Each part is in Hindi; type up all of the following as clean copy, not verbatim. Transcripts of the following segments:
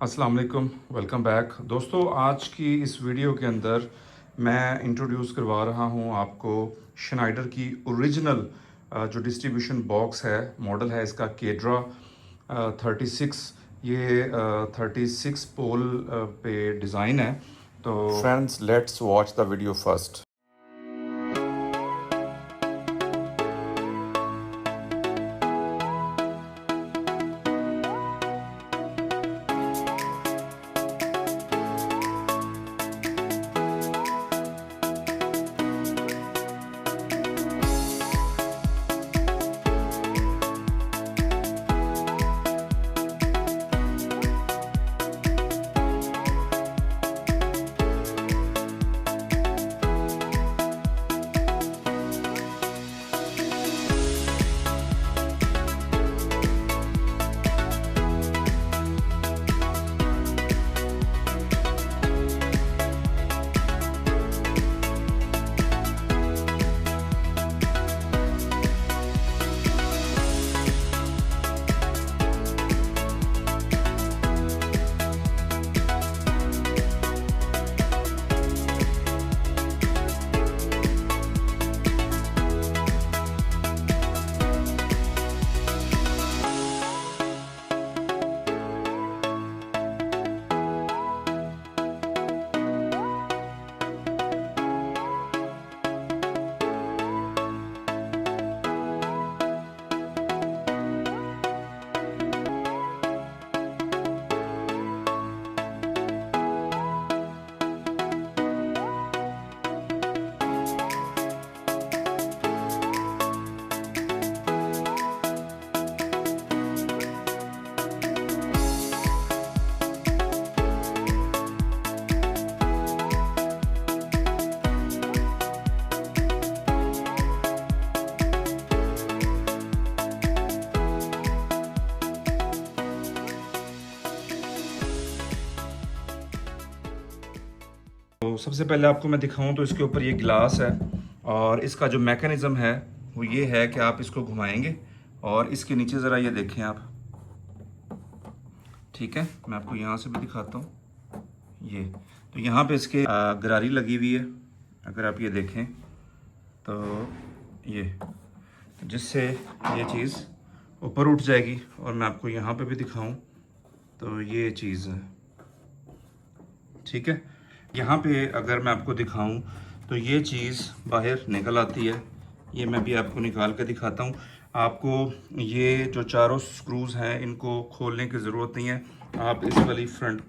अस्सलाम वालेकुम, वेलकम बैक दोस्तों। आज की इस वीडियो के अंदर मैं इंट्रोड्यूस करवा रहा हूं आपको शनाइडर की ओरिजिनल जो डिस्ट्रीब्यूशन बॉक्स है, मॉडल है इसका केड्रा 36। ये 36 पोल पे डिज़ाइन है। तो friends, let's watch the video first. तो सबसे पहले आपको मैं दिखाऊं तो इसके ऊपर ये गिलास है, और इसका जो मैकेनिज़्म है वो ये है कि आप इसको घुमाएंगे और इसके नीचे ज़रा ये देखें आप। ठीक है, मैं आपको यहाँ से भी दिखाता हूँ। ये तो यहाँ पे इसके गरारी लगी हुई है, अगर आप ये देखें तो ये, जिससे ये चीज़ ऊपर उठ जाएगी। और मैं आपको यहाँ पे भी दिखाऊं तो ये चीज़ है। ठीक है, यहाँ पे अगर मैं आपको दिखाऊं तो ये चीज़ बाहर निकल आती है। ये मैं भी आपको निकाल कर दिखाता हूँ। आपको ये जो चारों स्क्रूज़ हैं इनको खोलने की ज़रूरत नहीं है। आप इस वाली फ्रंट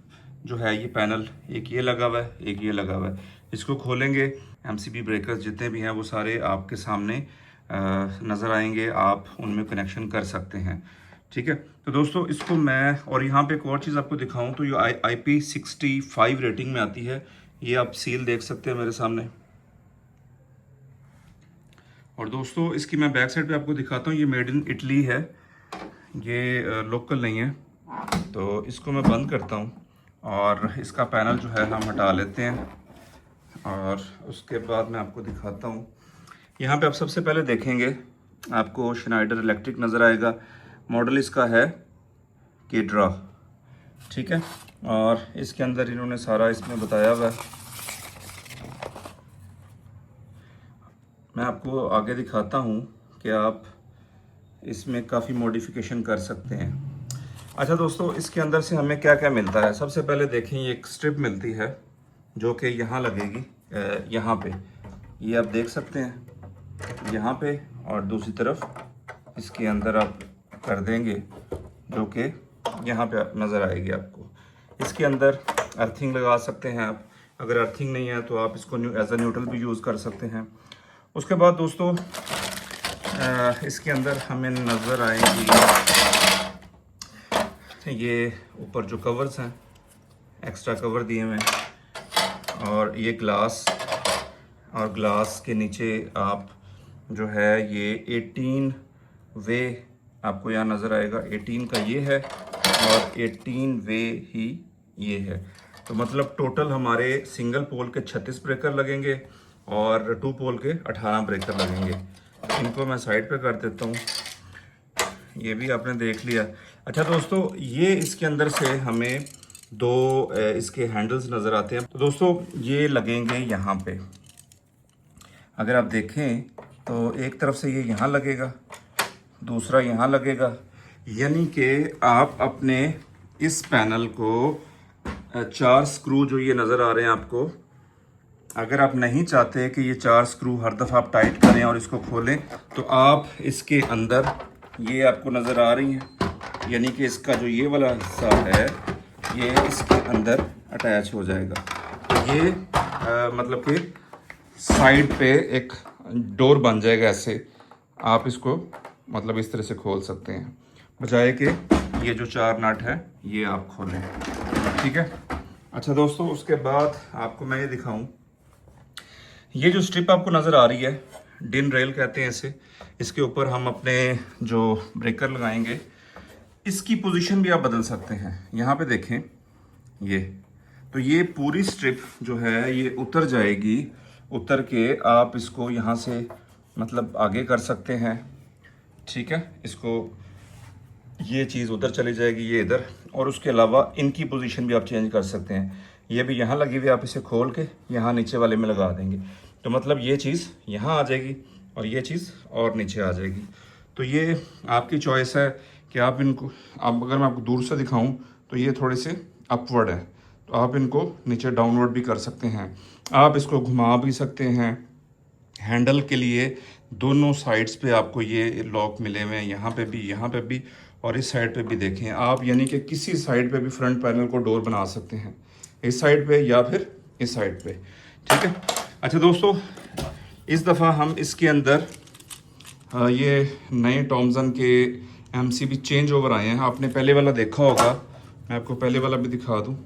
जो है ये पैनल, एक ये लगा हुआ है, एक ये लगा हुआ है, इसको खोलेंगे। एमसीबी ब्रेकर्स जितने भी हैं वो सारे आपके सामने नज़र आएंगे, आप उनमें कनेक्शन कर सकते हैं। ठीक है, तो दोस्तों इसको मैं, और यहाँ पे एक और चीज़ आपको दिखाऊं तो ये IP65 रेटिंग में आती है। ये आप सील देख सकते हैं मेरे सामने। और दोस्तों इसकी मैं बैक साइड पे आपको दिखाता हूँ। ये मेड इन इटली है, ये लोकल नहीं है। तो इसको मैं बंद करता हूँ और इसका पैनल जो है हम हटा लेते हैं, और उसके बाद मैं आपको दिखाता हूँ। यहाँ पे आप सबसे पहले देखेंगे आपको शनाइडर इलेक्ट्रिक नज़र आएगा। मॉडल इसका है केड्रा। ठीक है, और इसके अंदर इन्होंने सारा इसमें बताया हुआ है। मैं आपको आगे दिखाता हूँ कि आप इसमें काफ़ी मॉडिफिकेशन कर सकते हैं। अच्छा दोस्तों, इसके अंदर से हमें क्या क्या मिलता है। सबसे पहले देखें, ये एक स्ट्रिप मिलती है जो कि यहाँ लगेगी, यहाँ पे ये आप देख सकते हैं, यहाँ पे, और दूसरी तरफ इसके अंदर आप कर देंगे जो कि यहाँ पे नज़र आएगी आपको। इसके अंदर अर्थिंग लगा सकते हैं आप। अगर अर्थिंग नहीं है तो आप इसको एज अ न्यूट्रल भी यूज़ कर सकते हैं। उसके बाद दोस्तों इसके अंदर हमें नज़र आएंगी ये ऊपर जो कवर्स हैं, एक्स्ट्रा कवर दिए हुए हैं, और ये ग्लास, और ग्लास के नीचे आप जो है ये 18 वे आपको यहाँ नज़र आएगा। 18 का ये है और 18 वे ही ये है। तो मतलब टोटल हमारे सिंगल पोल के 36 ब्रेकर लगेंगे और 2 पोल के 18 ब्रेकर लगेंगे। इनको मैं साइड पे कर देता हूँ, ये भी आपने देख लिया। अच्छा दोस्तों, ये इसके अंदर से हमें दो इसके हैंडल्स नज़र आते हैं। तो दोस्तों ये लगेंगे यहाँ पे, अगर आप देखें तो एक तरफ से ये यहाँ लगेगा, दूसरा यहाँ लगेगा, यानी कि आप अपने इस पैनल को 4 स्क्रू जो ये नज़र आ रहे हैं आपको, अगर आप नहीं चाहते कि ये 4 स्क्रू हर दफ़ा आप टाइट करें और इसको खोलें, तो आप इसके अंदर ये आपको नज़र आ रही हैं, यानी कि इसका जो ये वाला हिस्सा है ये इसके अंदर अटैच हो जाएगा। ये मतलब कि साइड पे एक डोर बन जाएगा, ऐसे आप इसको मतलब इस तरह से खोल सकते हैं, बजाय कि ये जो 4 नट है ये आप खोलें। ठीक है। अच्छा दोस्तों, उसके बाद आपको मैं ये दिखाऊं, ये जो स्ट्रिप आपको नज़र आ रही है, डिन रेल कहते हैं इसे, इसके ऊपर हम अपने जो ब्रेकर लगाएंगे, इसकी पोजीशन भी आप बदल सकते हैं। यहाँ पे देखें ये पूरी स्ट्रिप जो है ये उतर जाएगी, उतर के आप इसको यहाँ से मतलब आगे कर सकते हैं। ठीक है, इसको ये चीज़ उधर चली जाएगी, ये इधर, और उसके अलावा इनकी पोजीशन भी आप चेंज कर सकते हैं। ये भी यहाँ लगी हुई, आप इसे खोल के यहाँ नीचे वाले में लगा देंगे, तो मतलब ये चीज़ यहाँ आ जाएगी और ये चीज़ और नीचे आ जाएगी। तो ये आपकी चॉइस है कि आप इनको, अब अगर मैं आपको दूर से दिखाऊं तो ये थोड़े से अपवर्ड है, तो आप इनको नीचे डाउनवर्ड भी कर सकते हैं, आप इसको घुमा भी सकते हैं। हैंडल के लिए दोनों साइड्स पे आपको ये लॉक मिले हुए हैं, यहाँ पे भी और इस साइड पे भी देखें आप, यानी कि किसी साइड पे भी फ्रंट पैनल को डोर बना सकते हैं, इस साइड पे या फिर इस साइड पे। ठीक है। अच्छा दोस्तों, इस दफ़ा हम इसके अंदर ये नए टॉमसन के MCB चेंज ओवर आए हैं। आपने पहले वाला देखा होगा, मैं आपको पहले वाला भी दिखा दूँ।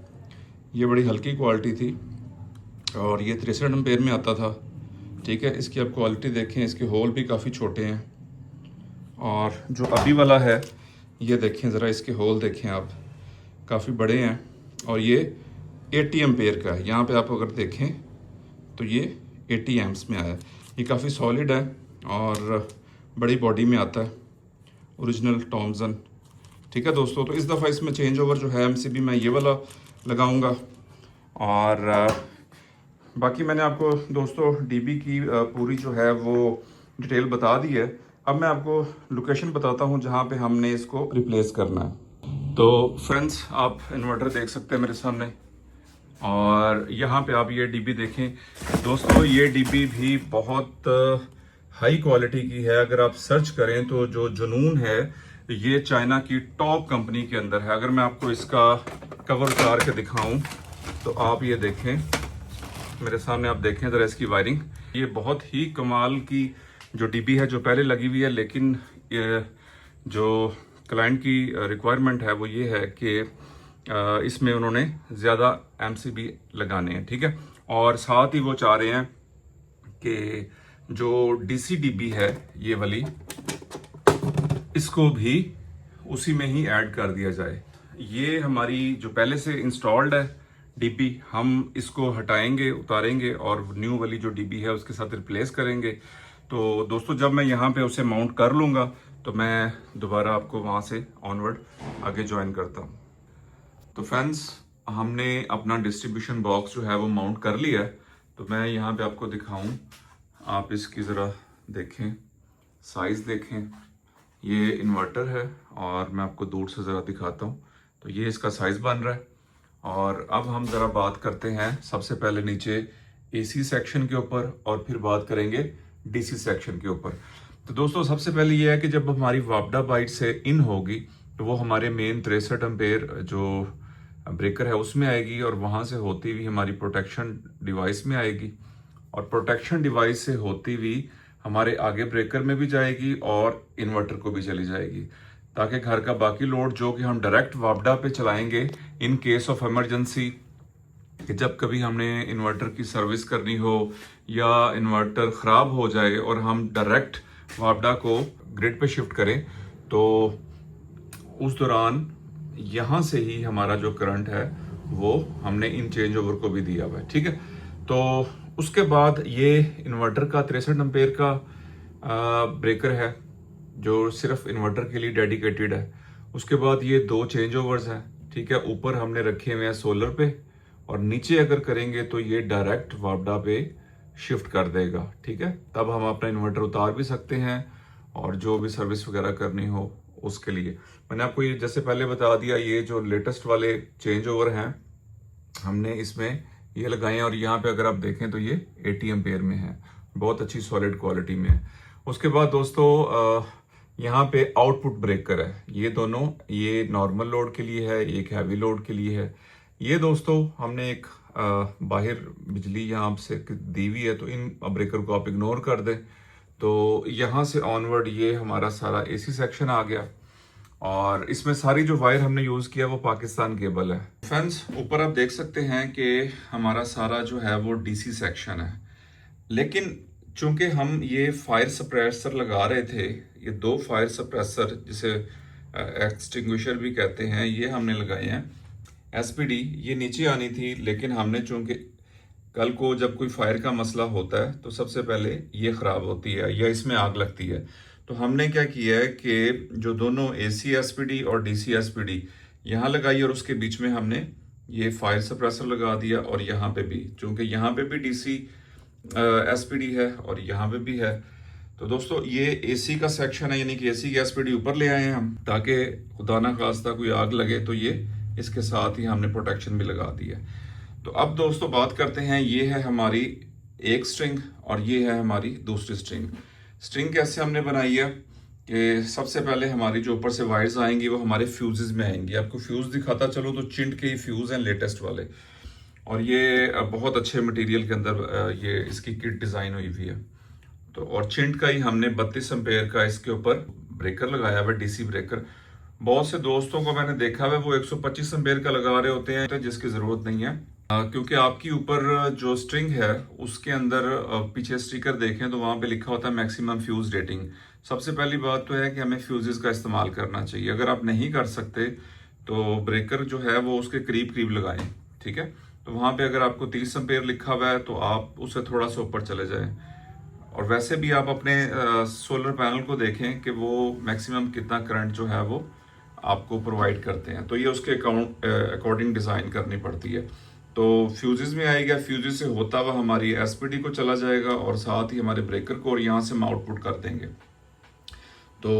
ये बड़ी हल्की क्वालिटी थी और ये 63 एम्पेयर में आता था। ठीक है, इसकी आप क्वालिटी देखें, इसके होल भी काफ़ी छोटे हैं, और जो अभी वाला है ये देखें ज़रा, इसके होल देखें आप, काफ़ी बड़े हैं, और ये 80 एम्पेयर का है। यहाँ पे आप अगर देखें तो ये 80 एम्प्स में आया है। ये काफ़ी सॉलिड है और बड़ी बॉडी में आता है, ओरिजिनल टॉमसन। ठीक है दोस्तों, तो इस दफ़ा इसमें चेंज ओवर जो है MCB मैं ये वाला लगाऊंगा, और बाकी मैंने आपको दोस्तों DB की पूरी जो है वो डिटेल बता दी है। अब मैं आपको लोकेशन बताता हूँ जहाँ पे हमने इसको रिप्लेस करना है। तो फ्रेंड्स, आप इन्वर्टर देख सकते हैं मेरे सामने, और यहाँ पे आप ये DB देखें दोस्तों, ये DB भी बहुत हाई क्वालिटी की है। अगर आप सर्च करें तो जो जुनून है ये चाइना की टॉप कंपनी के अंदर है। अगर मैं आपको इसका कवर उतार के दिखाऊं तो आप ये देखें मेरे सामने, आप देखें ज़रा इसकी वायरिंग, ये बहुत ही कमाल की जो DB है जो पहले लगी हुई है, लेकिन जो क्लाइंट की रिक्वायरमेंट है वो ये है कि इसमें उन्होंने ज़्यादा MCB लगाने हैं। ठीक है, और साथ ही वो चाह रहे हैं कि जो DC DB है ये वाली, इसको भी उसी में ही ऐड कर दिया जाए। ये हमारी जो पहले से इंस्टॉल्ड है DB, हम इसको हटाएंगे, उतारेंगे और न्यू वाली जो DB है उसके साथ रिप्लेस करेंगे। तो दोस्तों, जब मैं यहाँ पे उसे माउंट कर लूँगा तो मैं दोबारा आपको वहाँ से ऑनवर्ड आगे ज्वाइन करता हूँ। तो फ्रेंड्स, हमने अपना डिस्ट्रीब्यूशन बॉक्स जो है वो माउंट कर लिया है। तो मैं यहाँ पे आपको दिखाऊँ, आप इसकी ज़रा देखें, साइज़ देखें। ये इन्वर्टर है और मैं आपको दूर से ज़रा दिखाता हूँ। तो ये इसका साइज़ बन रहा है। और अब हम ज़रा बात करते हैं सबसे पहले नीचे AC सेक्शन के ऊपर, और फिर बात करेंगे DC सेक्शन के ऊपर। तो दोस्तों, सबसे पहले ये है कि जब हमारी वापडा बाइट से इन होगी तो वो हमारे मेन 63 एम्पेयर जो ब्रेकर है उसमें आएगी, और वहाँ से होती हुई हमारी प्रोटेक्शन डिवाइस में आएगी, और प्रोटेक्शन डिवाइस से होती हुई हमारे आगे ब्रेकर में भी जाएगी और इन्वर्टर को भी चली जाएगी, ताकि घर का बाकी लोड जो कि हम डायरेक्ट वापडा पे चलाएंगे इन केस ऑफ इमरजेंसी, कि जब कभी हमने इन्वर्टर की सर्विस करनी हो या इन्वर्टर ख़राब हो जाए और हम डायरेक्ट वापडा को ग्रिड पे शिफ्ट करें, तो उस दौरान यहाँ से ही हमारा जो करंट है वो हमने इन चेंज ओवर को भी दिया हुआ है। ठीक है, तो उसके बाद ये इन्वर्टर का 63 एम्पेयर का ब्रेकर है जो सिर्फ इन्वर्टर के लिए डेडिकेटेड है। उसके बाद ये 2 चेंज ओवर्स हैं। ठीक है। ऊपर हमने रखे हुए हैं सोलर पे, और नीचे अगर करेंगे तो ये डायरेक्ट वापडा पे शिफ्ट कर देगा, ठीक है। तब हम अपना इन्वर्टर उतार भी सकते हैं और जो भी सर्विस वगैरह करनी हो उसके लिए। मैंने आपको ये जैसे पहले बता दिया, ये जो लेटेस्ट वाले चेंज ओवर हैं हमने इसमें ये लगाए हैं, और यहाँ पे अगर आप देखें तो ये 80 एम्पेयर में है, बहुत अच्छी सॉलिड क्वालिटी में है। उसके बाद दोस्तों यहाँ पे आउटपुट ब्रेकर है, ये दोनों, ये नॉर्मल लोड के लिए है, एक हैवी लोड के लिए है। ये दोस्तों हमने एक बाहर बिजली यहाँ से दी हुई है, तो इन ब्रेकर को आप इग्नोर कर दें। तो यहाँ से ऑनवर्ड ये हमारा सारा एसी सेक्शन आ गया, और इसमें सारी जो वायर हमने यूज किया वो पाकिस्तान केबल है। फ्रेंड्स, ऊपर आप देख सकते हैं कि हमारा सारा जो है वो डीसी सेक्शन है, लेकिन चूंकि हम ये फायर सप्रेसर लगा रहे थे, ये 2 फायर सप्रेसर जिसे एक्सटिंग्विशर भी कहते हैं, ये हमने लगाए हैं। एसपीडी ये नीचे आनी थी, लेकिन हमने चूंकि कल को जब कोई फायर का मसला होता है तो सबसे पहले ये खराब होती है या इसमें आग लगती है, तो हमने क्या किया है कि जो दोनों एसी एसपीडी और डीसी एसपीडी यहाँ लगाई, और उसके बीच में हमने ये फायर सप्रेसर लगा दिया, और यहाँ पे भी, चूंकि यहाँ पे भी डीसी एसपीडी है और यहाँ पे भी है, तो दोस्तों ये एसी का सेक्शन है, यानी कि एसी की एसपीडी ऊपर ले आए हैं हम, ताकि खुदा ना खास्ता कोई आग लगे तो ये इसके साथ ही हमने प्रोटेक्शन भी लगा दी है। तो अब दोस्तों बात करते हैं, ये है हमारी एक स्ट्रिंग और ये है हमारी दूसरी स्ट्रिंग। स्ट्रिंग कैसे हमने बनाई है कि सबसे पहले हमारी जो ऊपर से वायर्स आएंगी वो हमारे फ्यूजेस में आएंगी। आपको फ्यूज दिखाता चलो तो चिंट के ही फ्यूज हैं लेटेस्ट वाले, और ये बहुत अच्छे मटेरियल के अंदर ये इसकी किट डिज़ाइन हुई हुई है। तो और चिंट का ही हमने 32 एम्पेयर का इसके ऊपर ब्रेकर लगाया हुआ है, डीसी ब्रेकर। बहुत से दोस्तों को मैंने देखा है वो 125 एम्पेयर का लगा रहे होते हैं, जिसकी ज़रूरत नहीं है, क्योंकि आपकी ऊपर जो स्ट्रिंग है उसके अंदर पीछे स्टिकर देखें तो वहाँ पे लिखा होता है मैक्सिमम फ्यूज रेटिंग। सबसे पहली बात तो है कि हमें फ्यूजेस का इस्तेमाल करना चाहिए। अगर आप नहीं कर सकते तो ब्रेकर जो है वो उसके करीब करीब लगाएं, ठीक है। तो वहाँ पे अगर आपको 30 एम्पेयर लिखा हुआ है तो आप उससे थोड़ा सा ऊपर चले जाएं। और वैसे भी आप अपने सोलर पैनल को देखें कि वो मैक्सिमम कितना करंट जो है वो आपको प्रोवाइड करते हैं, तो ये उसके अकॉर्डिंग डिज़ाइन करनी पड़ती है। तो फ्यूजेस में आएगा, फ्यूजेस से होता हुआ हमारी एसपीडी को चला जाएगा और साथ ही हमारे ब्रेकर को, और यहाँ से हम आउटपुट कर देंगे। तो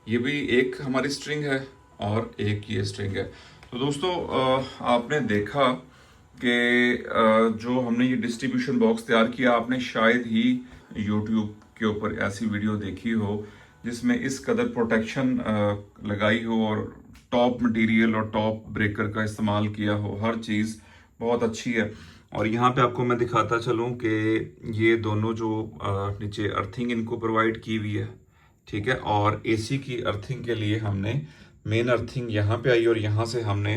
ये भी एक हमारी स्ट्रिंग है और एक ये स्ट्रिंग है। तो दोस्तों आपने देखा कि जो हमने ये डिस्ट्रीब्यूशन बॉक्स तैयार किया, आपने शायद ही यूट्यूब के ऊपर ऐसी वीडियो देखी हो जिसमें इस कदर प्रोटेक्शन लगाई हो और टॉप मटेरियल और टॉप ब्रेकर का इस्तेमाल किया हो। हर चीज़ बहुत अच्छी है। और यहाँ पे आपको मैं दिखाता चलूँ कि ये दोनों जो नीचे अर्थिंग इनको प्रोवाइड की हुई है, ठीक है। और एसी की अर्थिंग के लिए हमने मेन अर्थिंग यहाँ पे आई, और यहाँ से हमने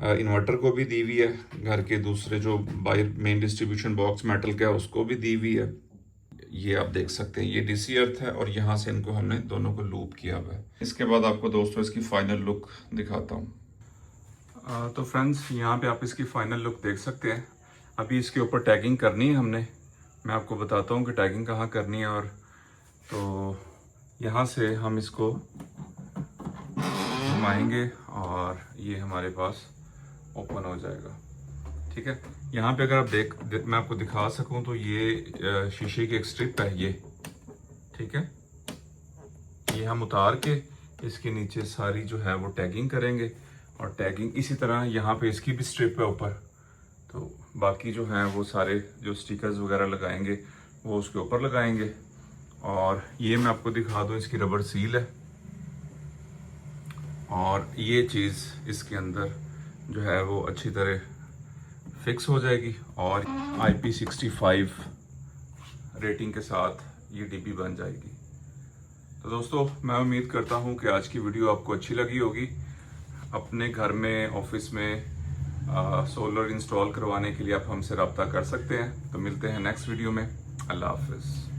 इन्वर्टर को भी दी हुई है, घर के दूसरे जो बाहर मेन डिस्ट्रीब्यूशन बॉक्स मेटल का है उसको भी दी हुई है। ये आप देख सकते हैं, ये डीसी अर्थ है, और यहाँ से इनको हमने दोनों को लूप किया हुआ है। इसके बाद आपको दोस्तों इसकी फाइनल लुक दिखाता हूँ। तो फ्रेंड्स, यहाँ पे आप इसकी फाइनल लुक देख सकते हैं। अभी इसके ऊपर टैगिंग करनी है हमने, मैं आपको बताता हूँ कि टैगिंग कहाँ करनी है। और तो यहाँ से हम इसको घुमाएंगे और ये हमारे पास ओपन हो जाएगा, ठीक है। यहाँ पे अगर आप मैं आपको दिखा सकूं तो ये शीशे की एक स्ट्रिप है ये, ठीक है। ये हम उतार के इसके नीचे सारी जो है वो टैगिंग करेंगे, और टैगिंग इसी तरह यहाँ पे इसकी भी स्ट्रिप है ऊपर, तो बाकी जो है वो सारे जो स्टिकर्स वगैरह लगाएंगे वो उसके ऊपर लगाएंगे। और ये मैं आपको दिखा दूँ, इसकी रबड़ सील है, और ये चीज़ इसके अंदर जो है वो अच्छी तरह फिक्स हो जाएगी, और IP65 रेटिंग के साथ ये डीपी बन जाएगी। तो दोस्तों, मैं उम्मीद करता हूँ कि आज की वीडियो आपको अच्छी लगी होगी। अपने घर में, ऑफिस में सोलर इंस्टॉल करवाने के लिए आप हमसे रब्ता कर सकते हैं। तो मिलते हैं नेक्स्ट वीडियो में। अल्लाह हाफिज़।